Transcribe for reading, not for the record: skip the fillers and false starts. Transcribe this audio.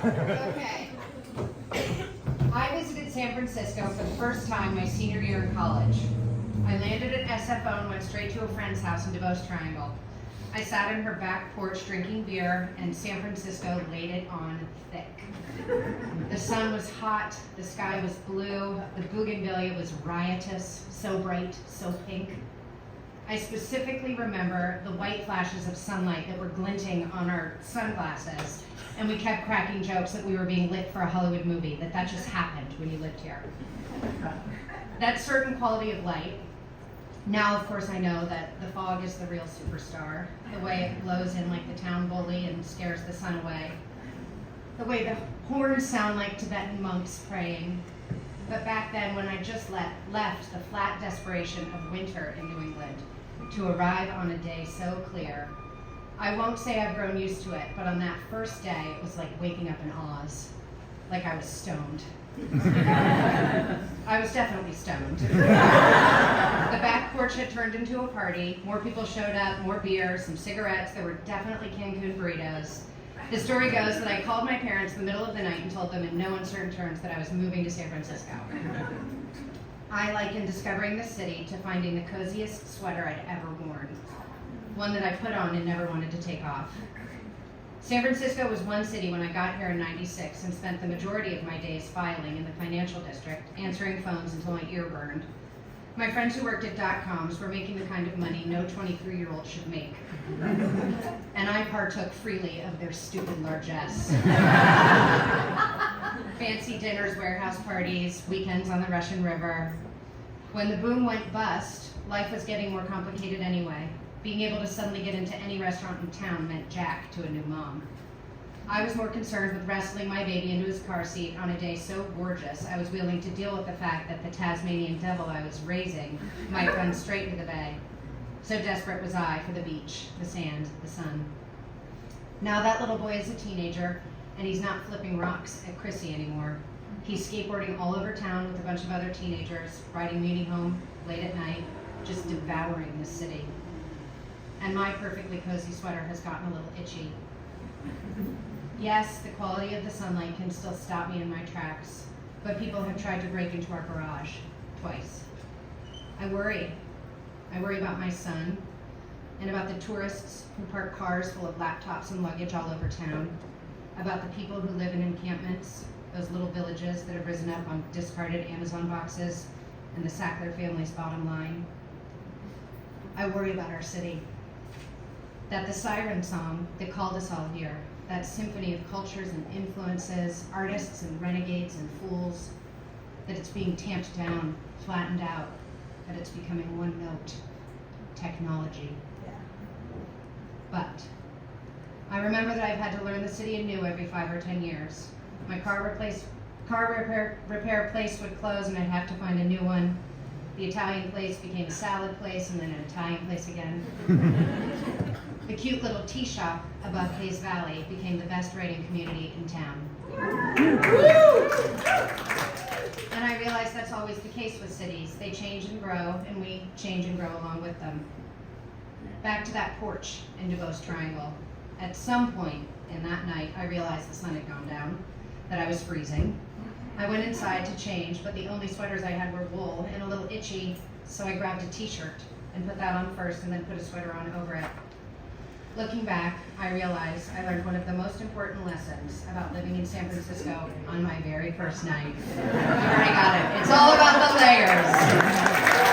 Okay. I visited San Francisco for the first time my senior year in college. I landed at SFO and went straight to a friend's house in DuBose Triangle. I sat on her back porch drinking beer, and San Francisco laid it on thick. The sun was hot, the sky was blue, the bougainvillea was riotous, so bright, so pink. I specifically remember the white flashes of sunlight that were glinting on our sunglasses, and we kept cracking jokes that we were being lit for a Hollywood movie, that just happened when you lived here. That certain quality of light. Now, of course, I know that the fog is the real superstar, the way it blows in like the town bully and scares the sun away, the way the horns sound like Tibetan monks praying. But back then, when I just left the flat desperation of winter in New England to arrive on a day so clear, I won't say I've grown used to it, but on that first day, it was like waking up in Oz, like I was stoned. I was definitely stoned. The back porch had turned into a party. More people showed up, more beer, some cigarettes. There were definitely Cancun burritos. The story goes that I called my parents in the middle of the night and told them in no uncertain terms that I was moving to San Francisco. I likened discovering the city to finding the coziest sweater I'd ever worn, one that I put on and never wanted to take off. San Francisco was one city when I got here in '96 and spent the majority of my days filing in the financial district, answering phones until my ear burned. My friends who worked at .coms were making the kind of money no 23-year-old should make. And I partook freely of their stupid largesse. Fancy dinners, warehouse parties, weekends on the Russian River. When the boom went bust, life was getting more complicated anyway. Being able to suddenly get into any restaurant in town meant jack to a new mom. I was more concerned with wrestling my baby into his car seat on a day so gorgeous I was willing to deal with the fact that the Tasmanian devil I was raising might run straight into the bay. So desperate was I for the beach, the sand, the sun. Now that little boy is a teenager, and he's not flipping rocks at Chrissy anymore. He's skateboarding all over town with a bunch of other teenagers, riding Muni home late at night, just devouring the city. And my perfectly cozy sweater has gotten a little itchy. Yes, the quality of the sunlight can still stop me in my tracks, but people have tried to break into our garage twice. I worry. I worry about my son and about the tourists who park cars full of laptops and luggage all over town, about the people who live in encampments, those little villages that have risen up on discarded Amazon boxes, and the Sackler family's bottom line. I worry about our city. That the siren song that called us all here, that symphony of cultures and influences, artists and renegades and fools, that it's being tamped down, flattened out, that it's becoming one note, technology. Yeah. But I remember that I've had to learn the city anew every 5 or 10 years. My car repair place would close and I'd have to find a new one. The Italian place became a salad place and then an Italian place again. The cute little tea shop above Hayes Valley became the best writing community in town. And I realized that's always the case with cities. They change and grow, and we change and grow along with them. Back to that porch in DuBose Triangle. At some point in that night, I realized the sun had gone down, that I was freezing. I went inside to change, but the only sweaters I had were wool and a little itchy, so I grabbed a t-shirt and put that on first and then put a sweater on over it. Looking back, I realized I learned one of the most important lessons about living in San Francisco on my very first night. You already got it. It's all about the layers.